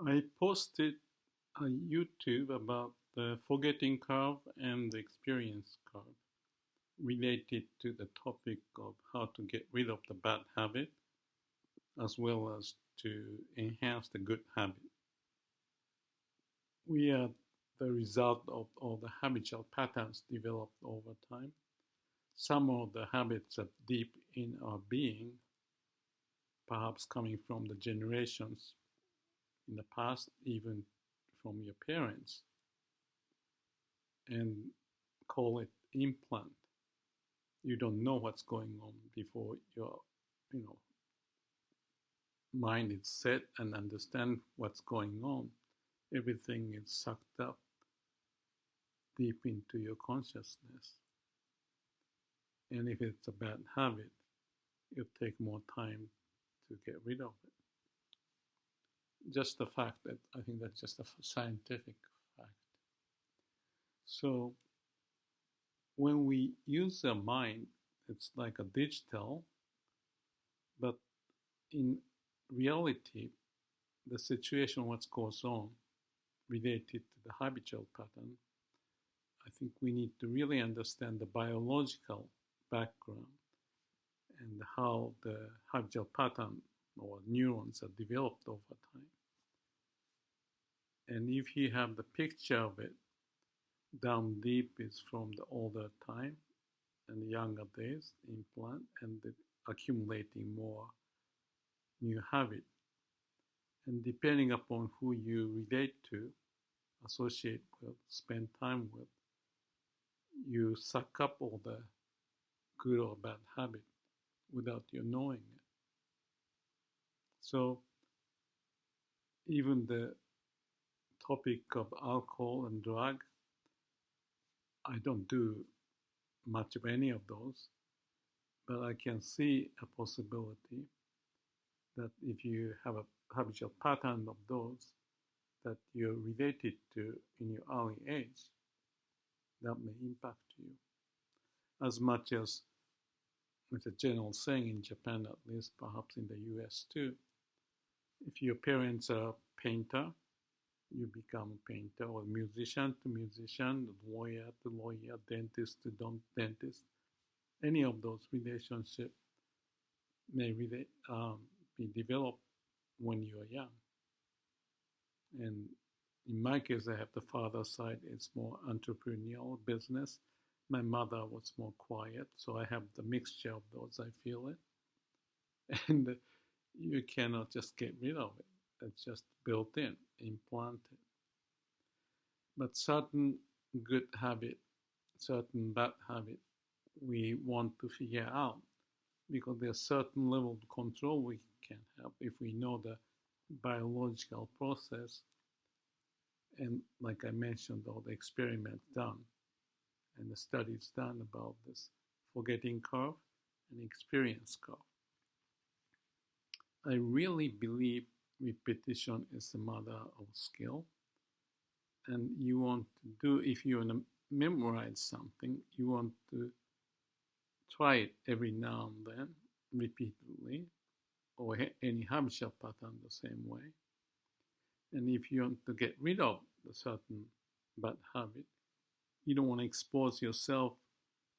I posted on YouTube about the forgetting curve and the experience curve related to the topic of how to get rid of the bad habit as well as to enhance the good habit. We are the result of all the habitual patterns developed over time. Some of the habits are deep in our being, perhaps coming from the generations in the past, even from your parents, and call it implant. You don't know what's going on before your you know mind is set and understand what's going on. Everything is sucked up deep into your consciousness. And if it's a bad habit, it'll take more time to get rid of it. Just the fact that I think that's just a scientific fact. So when we use the mind, it's like a digital, but in reality, the situation, what goes on related to the habitual pattern, I think we need to really understand the biological background and how the habitual pattern or neurons are developed over time. And if you have the picture of it, down deep is from the older time and the younger days, implant, and the accumulating more new habit. And depending upon who you relate to, associate with, spend time with, you suck up all the good or bad habit without you knowing it. So even the topic of alcohol and drug, I don't do much of any of those, but I can see a possibility that if you have a habitual pattern of those that you're related to in your early age, that may impact you. As much as it's a general saying in Japan, at least, perhaps in the US too, if your parents are a painter, you become a painter, or musician to musician, lawyer to lawyer, dentist to dentist. Any of those relationships may be developed when you are young. And in my case, I have the father side, it's more entrepreneurial business. My mother was more quiet, so I have the mixture of those, I feel it. And you cannot just get rid of it. It's just built in, implanted. But certain good habit, certain bad habit, we want to figure out because there's certain level of control we can have if we know the biological process. And like I mentioned, all the experiments done and the studies done about this forgetting curve and experience curve. I really believe repetition is the mother of skill. And you want to do, if you want to memorize something, you want to try it every now and then, repeatedly, or any habitual pattern the same way. And if you want to get rid of a certain bad habit, you don't want to expose yourself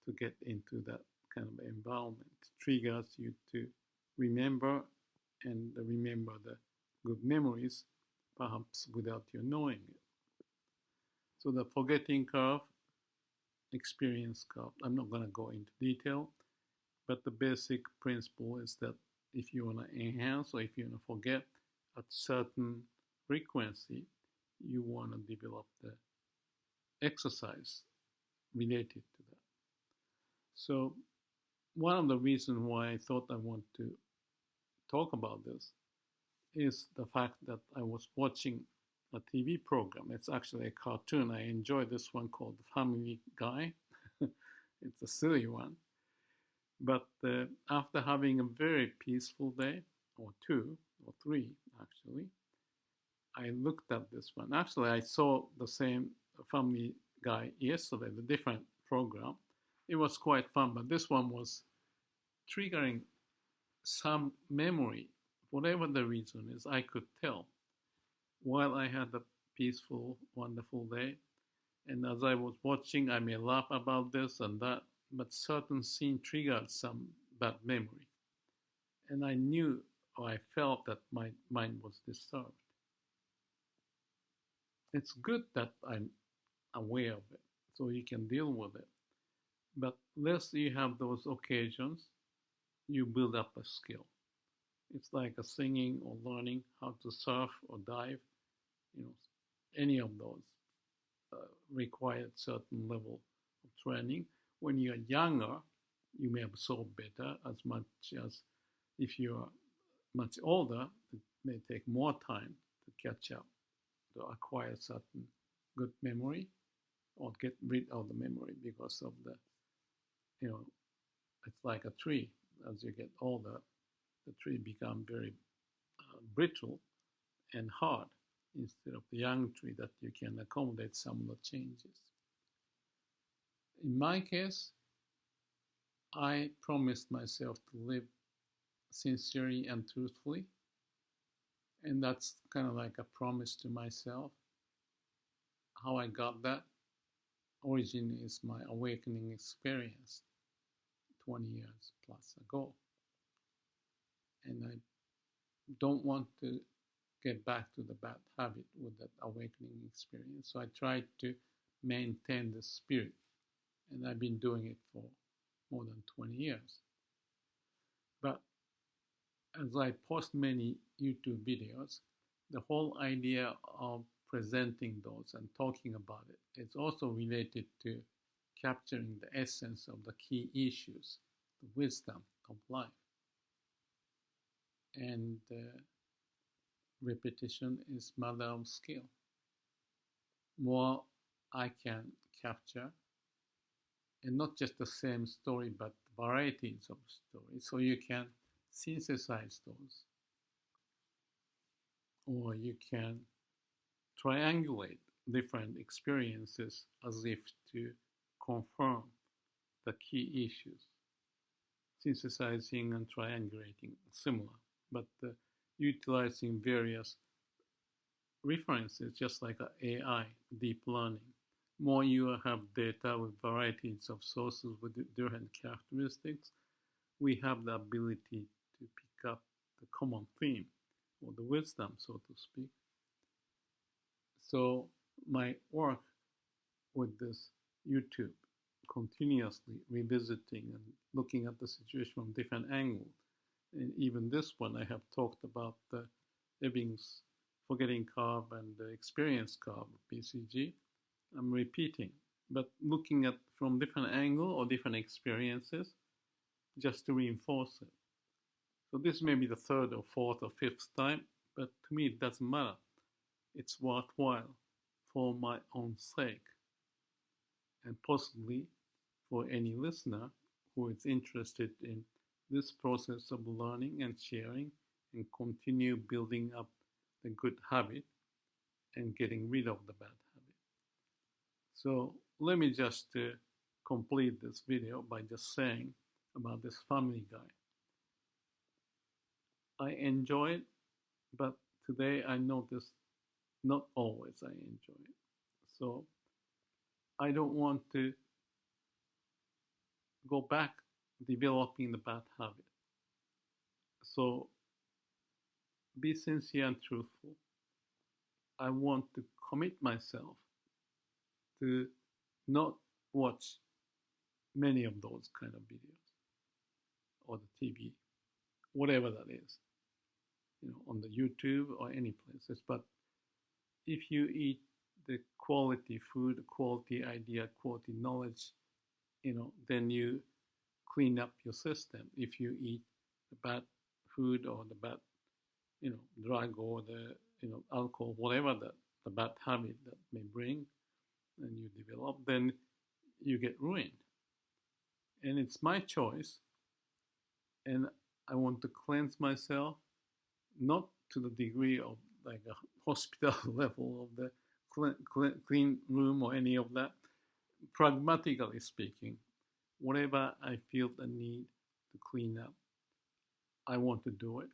to get into that kind of environment. It triggers you to remember and remember the good memories, perhaps without you knowing it. So the forgetting curve, experience curve, I'm not going to go into detail, but the basic principle is that if you want to enhance or if you want to forget at certain frequency, you want to develop the exercise related to that. So one of the reasons why I thought I want to talk about this is the fact that I was watching a TV program. It's actually a cartoon. I enjoy this one called Family Guy. It's a silly one. But after having a very peaceful day, or 2 or 3 actually, I looked at this one. Actually, I saw the same Family Guy yesterday, the different program. It was quite fun, but this one was triggering some memory. Whatever the reason is, I could tell. while I had a peaceful, wonderful day. And as I was watching, I may laugh about this and that, but certain scene triggered some bad memory. And I knew or I felt that my mind was disturbed. It's good that I'm aware of it so you can deal with it. But less you have those occasions, you build up a skill. It's like a singing or learning how to surf or dive. You know, any of those required certain level of training. When you're younger, you may absorb better as much as if you're much older, it may take more time to catch up, to acquire certain good memory or get rid of the memory because of the, you know, it's like a tree. As you get older, the tree become very brittle and hard instead of the young tree that you can accommodate some of the changes. In my case, I promised myself to live sincerely and truthfully, and that's kind of like a promise to myself. How I got that origin is my awakening experience 20 years plus ago. And I don't want to get back to the bad habit with that awakening experience. So I tried to maintain the spirit, and I've been doing it for more than 20 years. But as I post many YouTube videos, the whole idea of presenting those and talking about it is also related to capturing the essence of the key issues, the wisdom of life. And repetition is mother of skill. More I can capture, and not just the same story, but varieties of stories, so you can synthesize those, or you can triangulate different experiences as if to confirm the key issues. Synthesizing and triangulating similar, but utilizing various references, just like AI, deep learning. More you have data with varieties of sources with different characteristics, we have the ability to pick up the common theme or the wisdom, so to speak. So my work with this YouTube, continuously revisiting and looking at the situation from different angles. And even this one, I have talked about the Ebbings forgetting curve and the experience curve, PCG. I'm repeating, but looking at from different angle or different experiences just to reinforce it. So this may be the third or fourth or fifth time, but to me it doesn't matter. It's worthwhile for my own sake, and possibly for any listener who is interested in this process of learning and sharing and continue building up the good habit and getting rid of the bad habit. So let me just complete this video by just saying about this Family Guy. I enjoy it, but today I noticed not always I enjoy it. So I don't want to go back developing the bad habit. So be sincere and truthful. I want to commit myself to not watch many of those kind of videos or the TV, whatever that is, on the YouTube or any places. But if you eat the quality food, quality idea, quality knowledge, then you clean up your system. If you eat the bad food or the bad, drug or the, alcohol, whatever the bad habit that may bring, and you develop, then you get ruined. And it's my choice, and I want to cleanse myself, not to the degree of like a hospital level of the clean room or any of that. Pragmatically speaking, whatever I feel the need to clean up, I want to do it.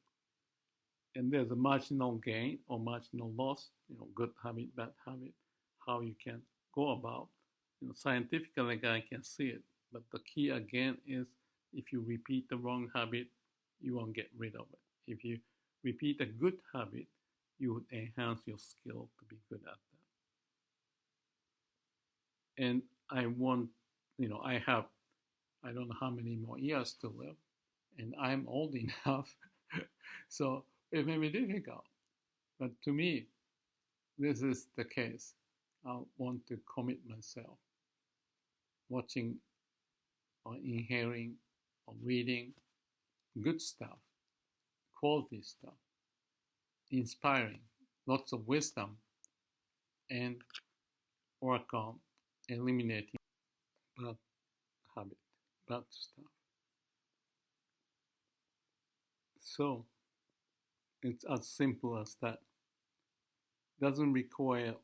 and there's a marginal gain or marginal loss, good habit, bad habit, how you can go about. Scientifically, I can see it, but the key again is if you repeat the wrong habit, you won't get rid of it. If you repeat a good habit, you would enhance your skill to be good at that. And I want, I have, I don't know how many more years to live, and I'm old enough, so it may be difficult. But to me, this is the case. I want to commit myself, watching or hearing or reading good stuff, quality stuff, inspiring, lots of wisdom, and work on eliminating bad habit, bad stuff. So it's as simple as that. Doesn't require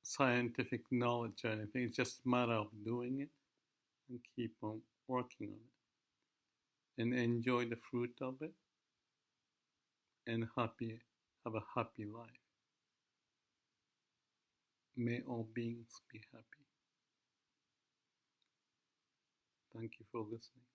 scientific knowledge or anything. It's just a matter of doing it and keep on working on it and enjoy the fruit of it and have a happy life. May all beings be happy. Thank you for listening.